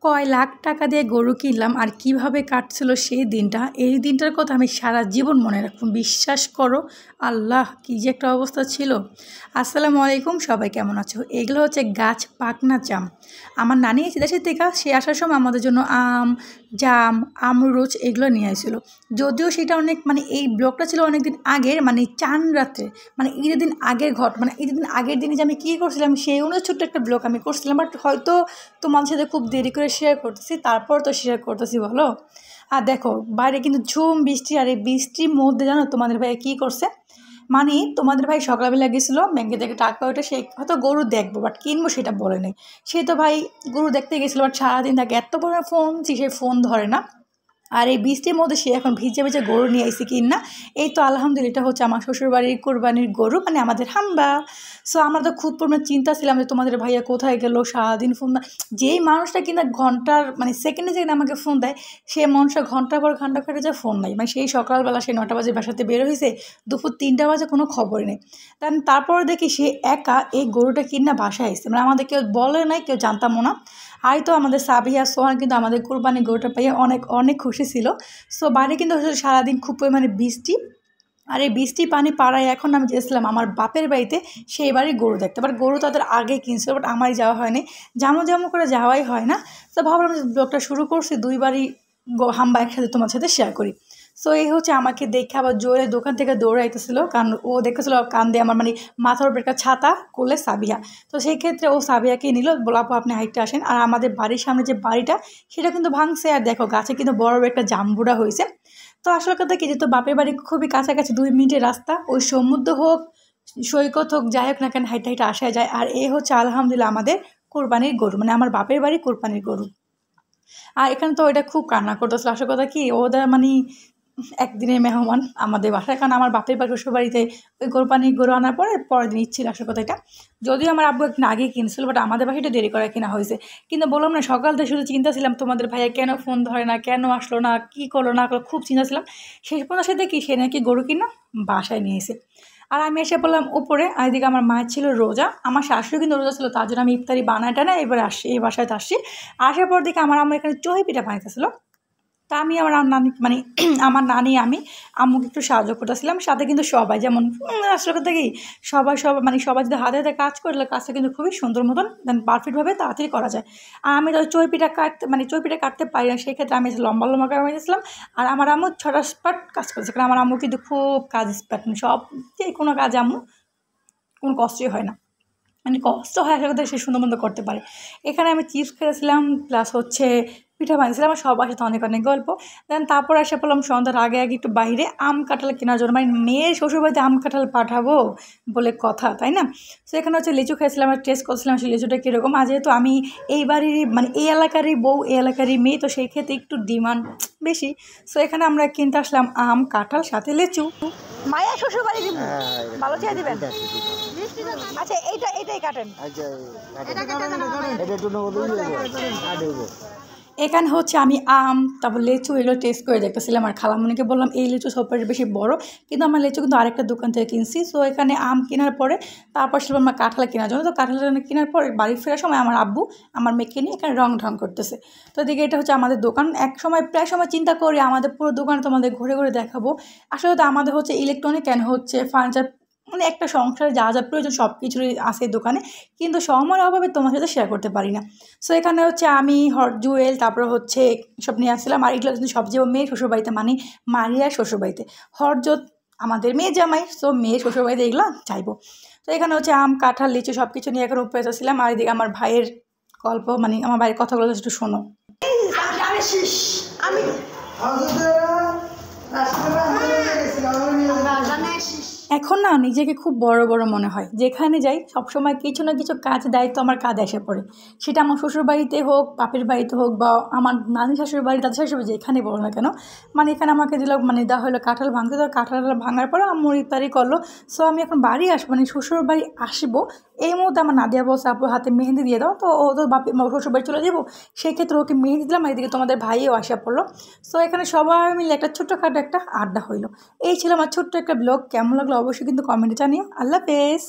কয় লাখ টাকা দিয়ে গরু কিনলাম আর কিভাবে কাটছিল সেই দিনটা, এই দিনটার কথা আমি সারা জীবন মনে রাখব। বিশ্বাস করো, আল্লাহ কি যে একটা অবস্থা ছিল। আসসালামু আলাইকুম, সবাই কেমন আছো? এগুলো হচ্ছে গাছ পাকনা জাম। আমার নানি এসে দেশের থেকে, সে আসার সময় আমাদের জন্য আম, জাম, আমরুচ এগুলো নিয়ে আসছিল। যদিও সেটা অনেক এই ব্লগটা ছিল অনেক দিন আগের, চান রাত্রে, ঈদের দিন আগের ঈদের দিন আগের দিনে যে আমি কী করছিলাম সেই অনুযায়ী ছোট্ট একটা ব্লগ আমি করছিলাম। বাট হয়তো তোমাদের সাথে খুব দেরি করে শেয়ার করতেছি, তারপর তো শেয়ার করতেছি বলো। আর দেখো বাইরে কিন্তু ঝুম বৃষ্টি, আর এই বৃষ্টির মধ্যে জানো তোমাদের ভাই কী করছে, তোমাদের ভাই সকালবেলা গেছিলো ব্যাংকে থেকে টাকা ওঠে, সে হয়তো গরু দেখবো বাট কিনবো সেটা বলে নেই। সে তো ভাই গরু দেখতে গেছিলো, বাট সারাদিন তাকে এত বড় ফোন, সে ফোন ধরে না। আর এই বৃষ্টির মধ্যে সে এখন ভিজে ভিজে গরু নিয়ে আইসি কিন না। এই তো আলহামদুলিল্লাহ, এটা হচ্ছে আমার শ্বশুরবাড়ির কোরবানির গরু, আমাদের হাম্বা। সো আমরা তো খুব পরিমাণে চিন্তা ছিলাম যে তোমাদের ভাইয়া কোথায় গেলো, সারাদিন ফোন না। যেই মানুষটা কিনা ঘন্টার সেকেন্ডে সেকেন্ডে আমাকে ফোন দেয়, সে মানুষটা ঘন্টার পর ঘন্টা কাটে যায় ফোন নাই। সেই সকালবেলা সে 9টা বাজে বাসাতে বের হয়েছে, দুপুর 3টা বাজে কোনো খবরই নেই। তারপর দেখি সে একা এই গরুটা কিনা বাসায় আসছে, আমাদের কেউ বলে নাই, কেউ জানতামও না। আর তো আমাদের সাবিয়া সোহান কিন্তু আমাদের কোরবানি গরুটা পাইয়ে অনেক অনেক খুশি ছিল। সো বাইরে কিন্তু সারাদিন খুব পরিমাণে বৃষ্টি, আর এই বৃষ্টি পানি পাড়ায় এখন আমি গেছিলাম আমার বাপের বাড়িতে সেই বাড়ি গরু দেখতে। বাট গরু তাদের আগে কিনছিল, বাট আমারই যাওয়া হয়নি, জামো করে যাওয়াই হয় না। তো ভাবলাম ব্লগটা শুরু করছি, দুইবারই হাম্বা একসাথে তোমার সাথে শেয়ার করি। সো এই হচ্ছে আমাকে দেখে আবার জোরে দোকান থেকে দৌড়াইতেছিল, কারণ ও দেখতেছিল কান দিয়ে আমার মাথার উপর একটা ছাতা করলে সাবিয়া। তো সেই ক্ষেত্রে ও সাবিয়াকে নিল, বলাপো আপনি হাইটটা আসেন। আর আমাদের বাড়ির সামনে যে বাড়িটা সেটা কিন্তু ভাঙছে, আর দেখো গাছে কিন্তু বড় একটা জাম্বুরা হয়েছে। তো আসল কথা কি, যেহেতু বাপের বাড়ি খুবই কাছাকাছি, 2 মিনিটের রাস্তা, ওই সমুদ্র হোক সৈকত হোক যাই হোক না কেন হাইটে হাইটে আসা যায়। আর এই হচ্ছে আলহামদুলিল্লাহ আমাদের কোরবানির গরু, আমার বাপের বাড়ি কোরবানির গরু। আর এখানে তো ওইটা খুব কান্না করতেছিল। আসল কথা কি, ওদের একদিনের মেহমান আমাদের বাসায়, কারণ আমার বাপের বাড়ি শ্বশুর বাড়িতে ওই কোরবানির গরু আনার পরের দিন ইচ্ছিল আসল কথা এটা। যদিও আমার আব্বু একদিন আগেই কিনছিল, বাট আমাদের বাসাটা দেরি করে কিনা হয়েছে। কিন্তু বললাম না, সকাল থেকে শুধু চিন্তা ছিলাম তোমাদের ভাইয়া কেন ফোন ধরে না, কেন আসলো না, কী করলো না করলো, খুব চিন্তা ছিলাম। শেষ পর্যন্ত সাথে কি, সে নাকি গরু কিনা বাসায় নিয়ে এসে। আর আমি এসে বললাম উপরে, আর এদিকে আমার মায়ের ছিল রোজা, আমার শাশুড়ি কিন্তু রোজা ছিল, তার জন্য আমি ইফতারি বানাইটা না এবার আসছি, এই বাসায় আসছি। আসার পর দিকে আমার এখানে চহি পিঠা বানাইতেছিল। তা আমি আমার নানি আমার নানি আমি আম্মুকে একটু সাহায্য করতেছিলাম, সাথে কিন্তু সবাই যেমন আসলে কথা কি, সবাই সবাই যদি হাতে হাতে কাজ করলে কাজটা কিন্তু খুবই সুন্দর মতন পারফেক্টভাবে তাড়াতাড়ি করা যায়। আর আমি তো চই পিঠা কাটতে পারি না, সেই ক্ষেত্রে আমি লম্বা লম্বা করে দিয়েছিলাম। আর আমার আম্মু ছটা স্পার্ট কাজ করেছে, কারণ আমার আম্মু কিন্তু খুব কাজ স্পার্ট, সব যে কোনো কাজ আম্মু কোনো কষ্টই হয় না, কষ্ট হয় আসলে সে সুন্দর মতো করতে পারে। এখানে আমি চিপস খেয়েছিলাম, প্লাস হচ্ছে পিঠা বানিয়েছিলাম, আমার সবার সাথে অনেক অনেক গল্প। দেন তারপর এসে পড়লাম সন্ধ্যার আগে আগে একটু বাইরে আম কাঁঠাল কেনার জন্য, মেয়ের শ্বশুরবাড়িতে আম কাঁঠাল পাঠাবো বলে কথা, তাই না? সো এখানে হচ্ছে লিচু খেয়েছিলাম, আর টেস্ট করছিলাম সেই লিচুটা কীরকম। আর যেহেতু আমি এই বাড়ির এই এলাকারই বউ, এই এলাকারই মেয়ে, তো সেই ক্ষেত্রে একটু ডিমান্ড বেশি। সো এখানে আমরা কিনতে আসলাম আম, কাঁঠাল, সাথে লিচু। মায়া শ্বশুরবাড়ি দিব, ভালো চেয়ে দিবেন। আচ্ছা এইটাই কাটেন। এখানে হচ্ছে আমি আম, তারপর লিচু এগুলো টেস্ট করে দেখতেছিলাম, আর খালামণিকে বললাম এই লিচু সবচেয়ে বেশি বড়, কিন্তু আমার লিচু কিন্তু আরেকটা দোকান থেকে কিনছি। সো এখানে আম কেনার পরে তারপর সেটা আমার কাঁঠাল কেনার জন্য, তো কাঁঠাল কেনার পরে বাড়ি ফেরার সময় আমার আব্বু আমার মেয়েকে নিয়ে এখানে রং করতেছে। তো এদিকে এটা হচ্ছে আমাদের দোকান। প্রায় সময় চিন্তা করি আমাদের পুরো দোকানে তোমাদের ঘুরে ঘুরে দেখাবো। আসলে তো আমাদের হচ্ছে ইলেকট্রনিক কেন হচ্ছে ফার্নিচার, একটা সংসারে যা যা প্রয়োজন সব কিছুরই আছে দোকানে, কিন্তু সময়ের অভাবে তোমার সাথে শেয়ার করতে পারি না। সো এখানে হচ্ছে আমি জুয়েল, তারপরে হচ্ছে সব নিয়ে আসছিলাম। আর এগুলো কিন্তু সবচেয়ে মেয়ে শ্বশুরবাড়িতে, মারিয়ার শ্বশুরবাড়িতে। হরজত আমাদের মেয়ে জামাই, সো মেয়ে শ্বশুরবাড়িতে এগুলো চাইবো। তো এখানে হচ্ছে আম, কাঁঠাল, লিচু সব কিছু নিয়ে এখন উপরে আসছিলাম। আর এদিকে আমার ভাইয়ের গল্প, আমার ভাইয়ের কথাগুলো একটু শোনো। এখন না নিজেকে খুব বড় বড় মনে হয়, যেখানে যাই সবসময় কিছু না কিছু কাজ দায়িত্ব আমার কাঁধে এসে পড়ে। সেটা আমার শ্বশুরবাড়িতে হোক, বাপের বাড়িতে হোক, বা আমার নানি শাশুড়ি বাড়ি, দাদা শাশুড়ি, যেখানে বলো না কেন, এখানে আমাকে দিল দেওয়া হলো কাঁঠাল ভাঙতে। তো কাঁঠাল ভাঙার পরে আম্মু ইফতারি করলো। সো আমি এখন বাড়ি আসবো, শ্বশুর বাড়ি আসবো, এই মুহূর্তে আমার নাদিয়া বলছে আপুর হাতে মেহেন্দি দিয়ে দাও। তো ও তো শ্বশুর বাড়ি চলে যাবো, সেই ক্ষেত্রে ওকে মেহেন্দি দিলাম। আর এদিকে তোমাদের ভাইও আসা পড়লো। সো এখানে সবাই মিলে একটা ছোট্টখাটো একটা আড্ডা হইলো। এই ছিল আমার ছোট্ট একটা ব্লগ। কেমন লাগলো অবশ্যই কিন্তু কমেন্টে জানিও। আল্লাহ হাফেজ।